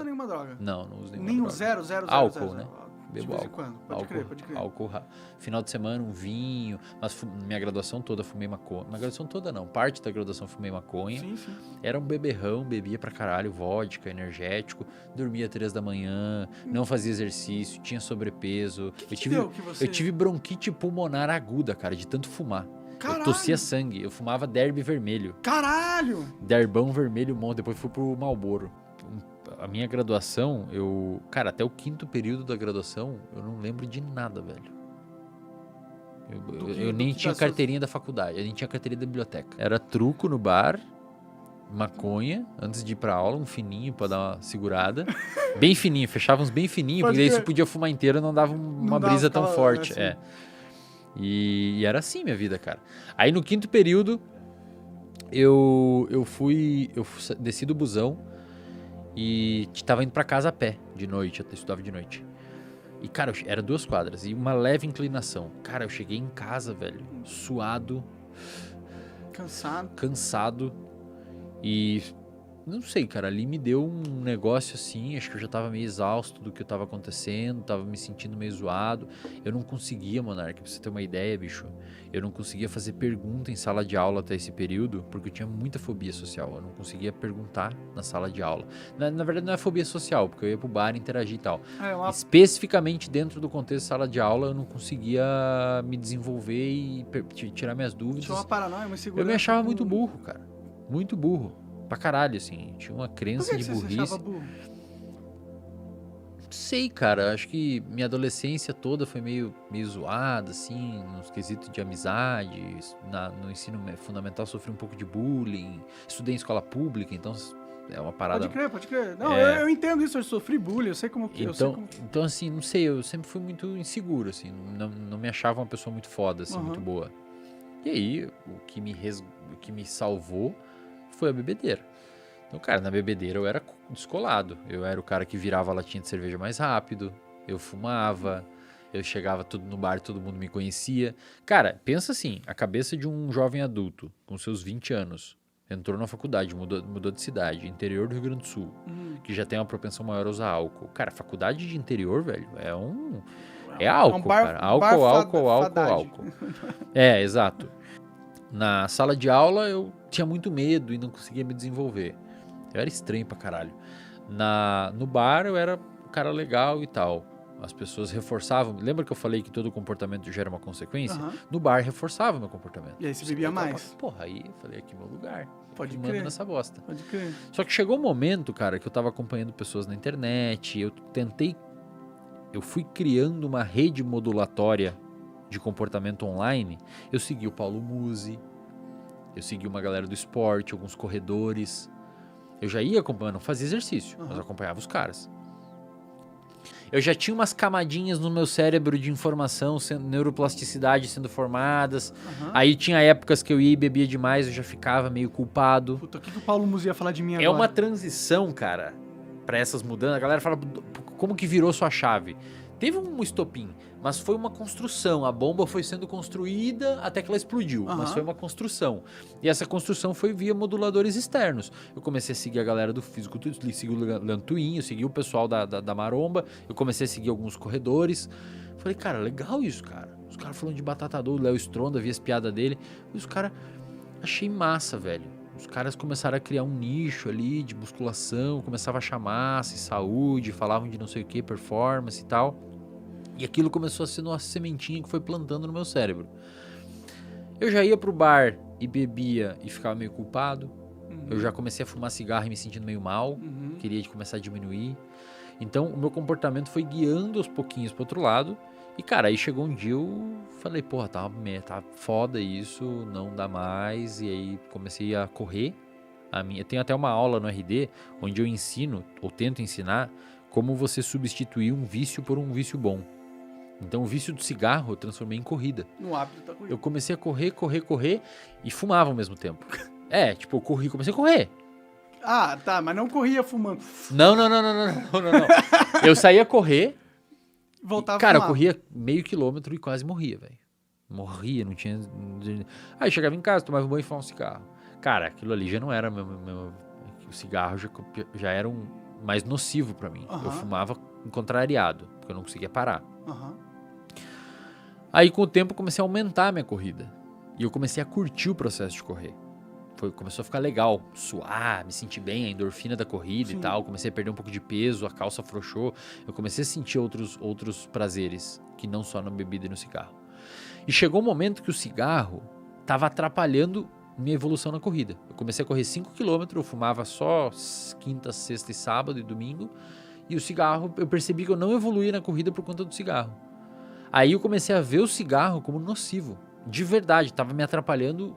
nenhuma droga? Não uso nenhuma Nem um droga. zero, zero, zero, Álcool, zero, né? zero. Bebo De vez em álcool. quando. Pode crer. Álcool, final de semana um vinho, mas minha graduação toda fumei maconha. Minha graduação toda não, parte da graduação fumei maconha. Sim. Era um beberrão, bebia pra caralho, vodka, energético, dormia 3 da manhã, não fazia exercício, tinha sobrepeso. Eu tive bronquite pulmonar aguda, cara, de tanto fumar. Caralho. Eu tossia sangue, eu fumava derby vermelho. Caralho! Derbão vermelho, depois fui pro Marlboro. A minha graduação, cara, até o 5º período da graduação, eu não lembro de nada, velho. Eu nem tinha carteirinha da faculdade, eu nem tinha carteirinha da biblioteca. Era truco no bar, maconha, antes de ir pra aula, um fininho pra dar uma segurada. Bem fininho, fechava uns bem fininho, porque daí você podia fumar inteiro e não dava uma brisa tão forte. Assim. E era assim minha vida, cara. Aí no 5º período, eu desci do busão, e tava indo pra casa a pé, de noite, eu estudava de noite. E, cara, era 2 quadras e uma leve inclinação. Cara, eu cheguei em casa, velho, suado. Cansado. E, não sei, cara, ali me deu um negócio assim, acho que eu já tava meio exausto do que tava acontecendo, tava me sentindo meio zoado. Eu não conseguia, Monark, pra você ter uma ideia, bicho, eu não conseguia fazer pergunta em sala de aula até esse período, porque eu tinha muita fobia social, eu não conseguia perguntar na sala de aula. Na verdade não é fobia social, porque eu ia pro bar interagir e tal. Especificamente dentro do contexto de sala de aula, eu não conseguia me desenvolver e tirar minhas dúvidas. Tinha uma paranoia, uma insegurança. Eu me achava muito burro, cara, muito burro. Pra caralho, assim. Tinha uma crença de burrice. Por que você achava burro? Não sei, cara. Acho que minha adolescência toda foi meio zoada, assim, nos quesitos de amizade. No ensino fundamental sofri um pouco de bullying. Estudei em escola pública, então é uma parada... Pode crer. Não, eu entendo isso, eu sofri bullying, eu sei como que... Então, assim, não sei, eu sempre fui muito inseguro, assim. Não me achava uma pessoa muito foda, assim, muito boa. E aí, o que me salvou foi a bebedeira. Então, cara, na bebedeira eu era descolado. Eu era o cara que virava a latinha de cerveja mais rápido. Eu fumava. Eu chegava tudo no bar, todo mundo me conhecia. Cara, pensa assim, a cabeça de um jovem adulto, com seus 20 anos, entrou na faculdade, mudou de cidade, interior do Rio Grande do Sul, que já tem uma propensão maior a usar álcool. Cara, faculdade de interior, velho, é álcool, cara. Álcool. É, exato. Na sala de aula eu tinha muito medo e não conseguia me desenvolver. Eu era estranho pra caralho. No bar eu era um cara legal e tal. As pessoas reforçavam. Lembra que eu falei que todo comportamento gera uma consequência? No bar reforçava meu comportamento. E aí você bebia mais. Porra, aí eu falei, aqui é meu lugar. Pode crer. Manda nessa bosta. Pode crer. Só que chegou um momento, cara, que eu tava acompanhando pessoas na internet. Eu fui criando uma rede modulatória de comportamento online. Eu segui o Paulo Musi, eu segui uma galera do esporte, alguns corredores. Eu já ia acompanhando, não fazia exercício, mas acompanhava os caras. Eu já tinha umas camadinhas no meu cérebro de informação, neuroplasticidade sendo formadas. Aí tinha épocas que eu ia e bebia demais, eu já ficava meio culpado. Puta, o que o Paulo Musi ia falar de mim agora? É uma transição, cara, pra essas mudanças. A galera fala, como que virou sua chave? Teve um estopim, mas foi uma construção. A bomba foi sendo construída até que ela explodiu, mas foi uma construção. E essa construção foi via moduladores externos. Eu comecei a seguir a galera do físico, segui o Leandro Twin, eu segui o pessoal da Maromba, eu comecei a seguir alguns corredores. Falei, cara, legal isso, cara. Os caras falando de Batata Doce, Léo Stronda, vi as piadas dele. E os caras, achei massa, velho. Os caras começaram a criar um nicho ali de musculação, começavam a achar massa e saúde, falavam de não sei o que, performance e tal. E aquilo começou a ser uma sementinha que foi plantando no meu cérebro. Eu já ia pro bar e bebia e ficava meio culpado. Eu já comecei a fumar cigarro e me sentindo meio mal. Queria começar a diminuir. Então o meu comportamento foi guiando aos pouquinhos pro outro lado. E cara, aí chegou um dia eu falei, porra, tá foda isso, não dá mais. E aí comecei a correr. Eu tenho até uma aula no RD onde eu ensino, ou tento ensinar, como você substituir um vício por um vício bom. Então o vício do cigarro eu transformei em corrida. No hábito da corrida. Eu comecei a correr e fumava ao mesmo tempo. Eu comecei a correr. Ah, tá, mas não corria fumando. Não. Eu saía a correr. Voltava cara, eu corria meio quilômetro e quase morria, velho. Morria, não tinha... Aí eu chegava em casa, tomava um banho e fumava um cigarro. Cara, aquilo ali já não era meu... O cigarro já era mais nocivo pra mim. Eu fumava contrariado, porque eu não conseguia parar. Aí com o tempo eu comecei a aumentar a minha corrida. E eu comecei a curtir o processo de correr. Começou a ficar legal, suar, me sentir bem, a endorfina da corrida e tal. Comecei a perder um pouco de peso, a calça afrouxou. Eu comecei a sentir outros prazeres, que não só na bebida e no cigarro. E chegou um momento que o cigarro estava atrapalhando minha evolução na corrida. Eu comecei a correr 5 km, eu fumava só quinta, sexta e sábado e domingo. E o cigarro, eu percebi que eu não evoluía na corrida por conta do cigarro. Aí eu comecei a ver o cigarro como nocivo. De verdade, estava me atrapalhando.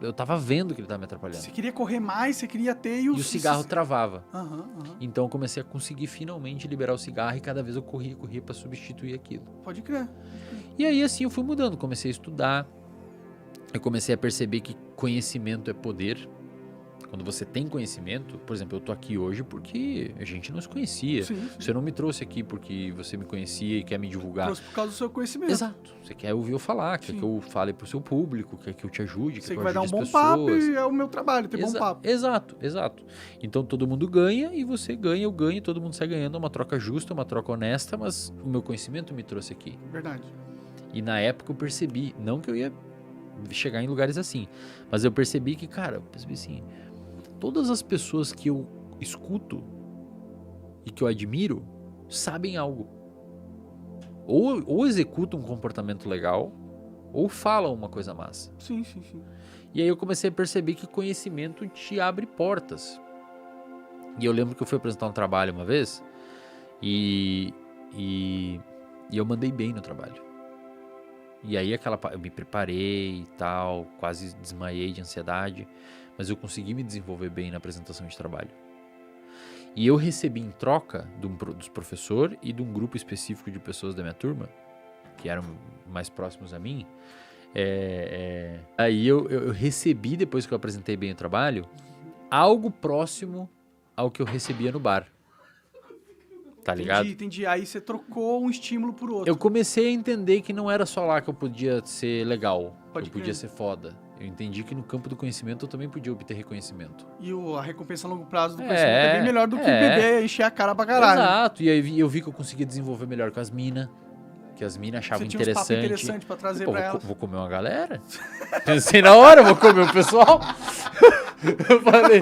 Eu tava vendo que ele tava me atrapalhando. Você queria correr mais, você queria ter... E o cigarro travava. Então eu comecei a conseguir finalmente liberar o cigarro e cada vez eu corria pra substituir aquilo. Pode crer. E aí assim eu fui mudando, comecei a estudar. Eu comecei a perceber que conhecimento é poder. Quando você tem conhecimento, por exemplo, eu tô aqui hoje porque a gente não se conhecia. Sim. Você não me trouxe aqui porque você me conhecia e quer me divulgar. Trouxe por causa do seu conhecimento. Exato. Você quer ouvir eu falar, quer que eu fale pro seu público, quer que eu te ajude, Você quer que eu vai dar um ajude bom as papo pessoas. e é o meu trabalho, ter bom papo. Exato. Então todo mundo ganha e você ganha, eu ganho, todo mundo sai ganhando. É uma troca justa, uma troca honesta, mas o meu conhecimento me trouxe aqui. Verdade. E na época eu percebi, não que eu ia chegar em lugares assim, mas eu percebi que, cara, eu percebi assim, todas as pessoas que eu escuto e que eu admiro sabem algo. Ou executam um comportamento legal, ou falam uma coisa massa. Sim. E aí eu comecei a perceber que conhecimento te abre portas. E eu lembro que eu fui apresentar um trabalho uma vez e eu mandei bem no trabalho. E aí eu me preparei e tal, quase desmaiei de ansiedade, mas eu consegui me desenvolver bem na apresentação de trabalho. E eu recebi em troca dos professores e de um grupo específico de pessoas da minha turma, que eram mais próximos a mim, aí eu recebi, depois que eu apresentei bem o trabalho, algo próximo ao que eu recebia no bar. Tá ligado? Entendi. Aí você trocou um estímulo por outro. Eu comecei a entender que não era só lá que eu podia ser legal, Pode podia ser foda. Eu entendi que no campo do conhecimento eu também podia obter reconhecimento. E a recompensa a longo prazo do conhecimento é bem melhor do que beber e encher a cara pra caralho. Exato. E aí eu vi que eu conseguia desenvolver melhor com as minas. Que as minas achavam Você tinha interessante. uns papos interessantes pra trazer pra elas. Vou comer uma galera? Pensei na hora, vou comer o pessoal. Eu falei...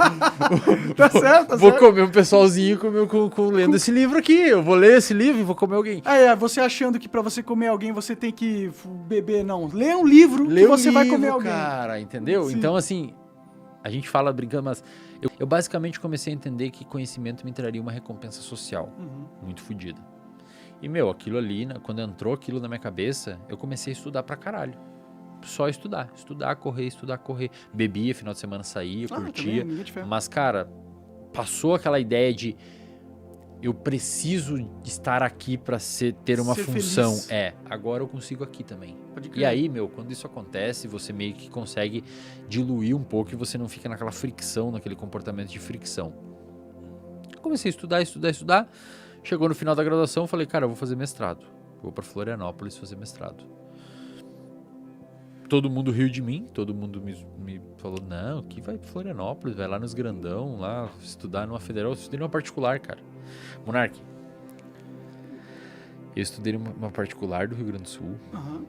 Tá certo. Vou comer um pessoalzinho lendo esse livro aqui. Eu vou ler esse livro e vou comer alguém. Você achando que pra você comer alguém você tem que beber, não. Lê um livro que você vai comer alguém. Cara, entendeu? Sim. Então, assim, a gente fala brincando, mas eu basicamente comecei a entender que conhecimento me traria uma recompensa social muito fodida. E, aquilo ali, quando entrou aquilo na minha cabeça, eu comecei a estudar pra caralho. Só estudar, correr. Bebia, final de semana saía, curtia. Mas, cara, passou aquela ideia de eu preciso estar aqui pra ter uma função. Feliz. Agora eu consigo aqui também. Pode crer. E aí, quando isso acontece, você meio que consegue diluir um pouco e você não fica naquela fricção, naquele comportamento de fricção. Comecei a estudar. Chegou no final da graduação, eu falei, cara, eu vou fazer mestrado. Vou pra Florianópolis fazer mestrado. Todo mundo riu de mim, todo mundo me falou, não, que vai pra Florianópolis, vai lá nos grandão, lá estudar numa federal. Eu estudei numa particular, cara. Monark, eu estudei numa particular do Rio Grande do Sul,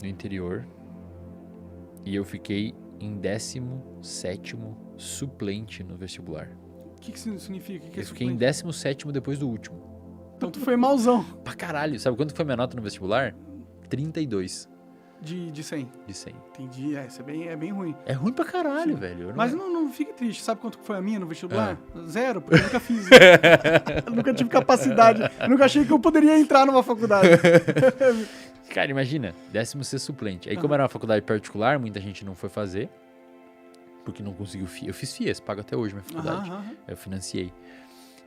no interior, e eu fiquei em 17º suplente no vestibular. O que isso significa? Eu fiquei em 17º depois do último. Então tu foi malzão. Pra caralho. Sabe quanto foi minha nota no vestibular? 32. De 100. De 100. Entendi. Isso é bem ruim. É ruim pra caralho, velho. Mas não fique triste. Sabe quanto foi a minha no vestibular? 0, porque eu nunca fiz. Eu nunca tive capacidade. Eu nunca achei que eu poderia entrar numa faculdade. Cara, imagina. 16º suplente. Aí como era uma faculdade particular, muita gente não foi fazer. Porque não conseguiu FIES. Eu fiz FIES, pago até hoje minha faculdade. Eu financiei.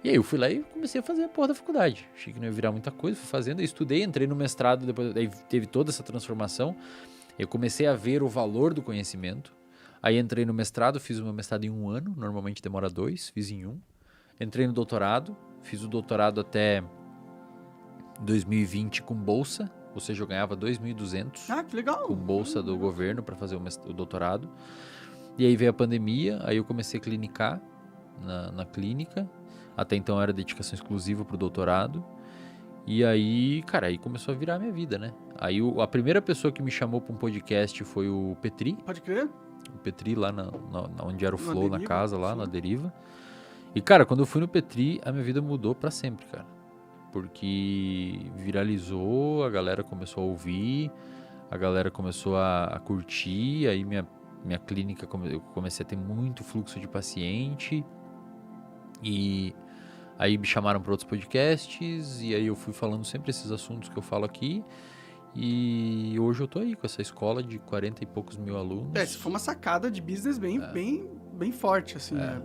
E aí eu fui lá e comecei a fazer a porra da faculdade. Achei que não ia virar muita coisa, fui fazendo, eu estudei, entrei no mestrado, depois aí teve toda essa transformação. Eu comecei a ver o valor do conhecimento. Aí entrei no mestrado, fiz o meu mestrado em 1 ano, normalmente demora 2, fiz em 1. Entrei no doutorado, fiz o doutorado até 2020 com bolsa, ou seja, eu ganhava 2.200 que legal. com bolsa do governo para fazer o doutorado. E aí veio a pandemia, aí eu comecei a clinicar na clínica. Até então era dedicação exclusiva pro doutorado. E aí, cara, aí começou a virar a minha vida, né? Aí a primeira pessoa que me chamou pra um podcast foi o Petri. Pode crer? O Petri lá onde era o Flow, Deriva, na casa lá, sim. na Deriva. E, cara, quando eu fui no Petri, a minha vida mudou pra sempre, cara. Porque viralizou, a galera começou a ouvir, a galera começou a curtir, aí minha clínica, eu comecei a ter muito fluxo de paciente, e aí me chamaram para outros podcasts, e aí eu fui falando sempre esses assuntos que eu falo aqui, e hoje eu tô aí com essa escola de 40 e poucos mil alunos. Isso foi uma sacada de business bem forte, assim, né?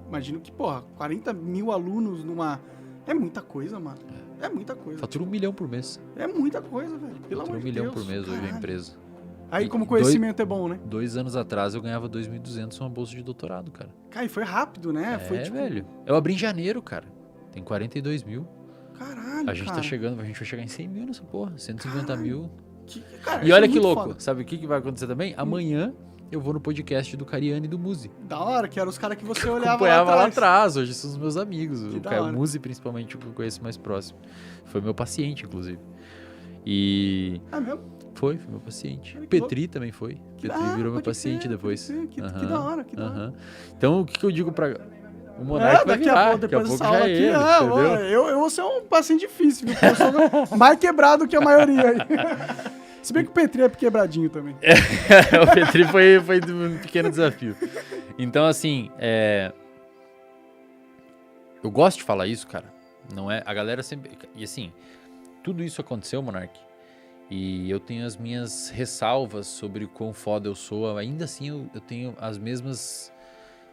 Imagino que, porra, 40 mil alunos numa... É muita coisa, mano. É muita coisa. Fatura 1 milhão por mês. É muita coisa, velho. Pelo amor de Deus. 1 milhão por mês hoje a empresa. Aí, como conhecimento é bom, né? 2 anos atrás eu ganhava 2.200 uma bolsa de doutorado, cara. Cara, e foi rápido, né? Foi tipo... velho. Eu abri em janeiro, cara. Tem 42 mil. Caralho, A gente tá chegando, a gente vai chegar em 100 mil nessa porra. 150 mil. Cara, E olha que muito louco. foda. Sabe o que vai acontecer também? Amanhã eu vou no podcast do Cariani e do Muzi. Da hora, que eram os caras que você olhava Acompanhava lá lá atrás. atrás. Hoje são os meus amigos. Que O da hora. Muzi, principalmente, o que eu conheço mais próximo. Foi meu paciente, inclusive. E... É mesmo? Foi meu paciente. Olha O que Petri também foi. Que Petri da- virou meu pode paciente crer, depois. pode crer. Que Aham, da hora, que da hora. aham. Então, o que eu digo pra... O Monark vai daqui virar. a pouco, Daqui a depois pouco dessa já aula é aqui, ele, entendeu? eu vou ser um paciente difícil, viu? Eu sou mais quebrado que a maioria aí. Se bem que o Petri é quebradinho também. O Petri foi um pequeno desafio. Então, assim, eu gosto de falar isso, cara. Não é... A galera sempre... E assim, tudo isso aconteceu, Monark, e eu tenho as minhas ressalvas sobre o quão foda eu sou. Ainda assim, eu tenho as mesmas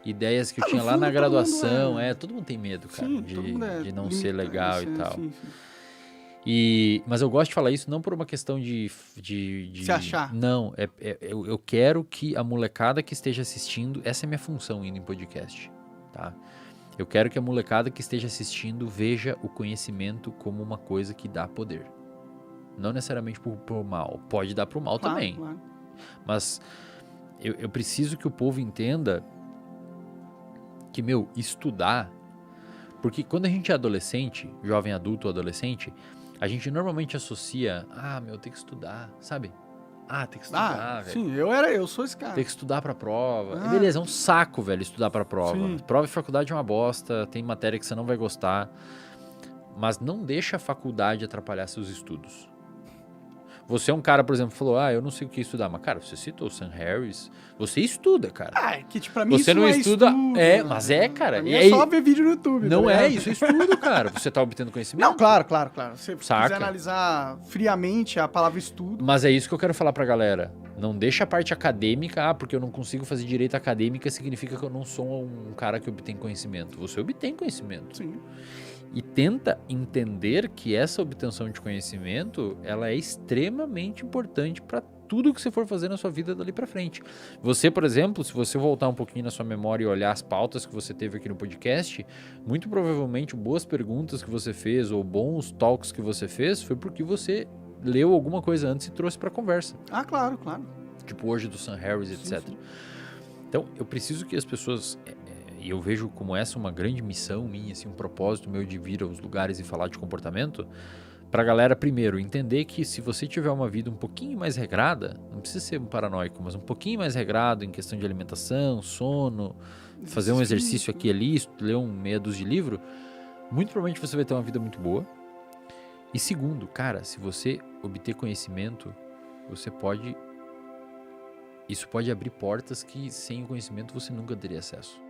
ideias que eu tinha lá na graduação. Todo mundo tem medo, cara, Sim, todo mundo de não ser legal e tal. Sim. Mas eu gosto de falar isso não por uma questão de Se achar. Não, eu quero que a molecada que esteja assistindo, essa é a minha função indo em podcast, tá? Eu quero que a molecada que esteja assistindo veja o conhecimento como uma coisa que dá poder. Não necessariamente por mal. Pode dar pro mal também. Claro. Mas eu preciso que o povo entenda que, estudar... Porque quando a gente é adolescente, jovem adulto ou adolescente, a gente normalmente associa... tem que estudar, sabe? Tem que estudar, velho. Sim, eu sou esse cara. Tem que estudar pra prova. Beleza, é um saco, velho, estudar pra prova. Sim. Prova de faculdade é uma bosta, tem matéria que você não vai gostar. Mas não deixa a faculdade atrapalhar seus estudos. Você é um cara, por exemplo, que falou, eu não sei o que estudar. Mas, cara, você citou o Sam Harris. Você estuda, cara. Que tipo, pra mim Você isso não é estuda. estudo, Mas é, cara. Pra mim E é aí, só ver vídeo no YouTube. não tá é, ligado? isso é estudo, cara. Você tá obtendo conhecimento. Não, claro. Se você Saca? quiser analisar friamente a palavra estudo. Mas é isso que eu quero falar pra galera. Não deixa a parte acadêmica, porque eu não consigo fazer direito acadêmica, significa que eu não sou um cara que obtém conhecimento. Você obtém conhecimento. Sim. E tenta entender que essa obtenção de conhecimento, ela é extremamente importante para tudo que você for fazer na sua vida dali para frente. Você, por exemplo, se você voltar um pouquinho na sua memória e olhar as pautas que você teve aqui no podcast, muito provavelmente boas perguntas que você fez ou bons talks que você fez foi porque você leu alguma coisa antes e trouxe para conversa. Claro. Tipo hoje do Sam Harris, etc. Sim. Então, eu preciso que as pessoas... E eu vejo como essa uma grande missão minha, assim, um propósito meu de vir aos lugares e falar de comportamento, pra galera, primeiro, entender que se você tiver uma vida um pouquinho mais regrada, não precisa ser um paranoico, mas um pouquinho mais regrado em questão de alimentação, sono, fazer um exercício aqui e ali, ler meia dúzia de livro, muito provavelmente você vai ter uma vida muito boa. E segundo, cara, se você obter conhecimento, isso pode abrir portas que sem o conhecimento você nunca teria acesso.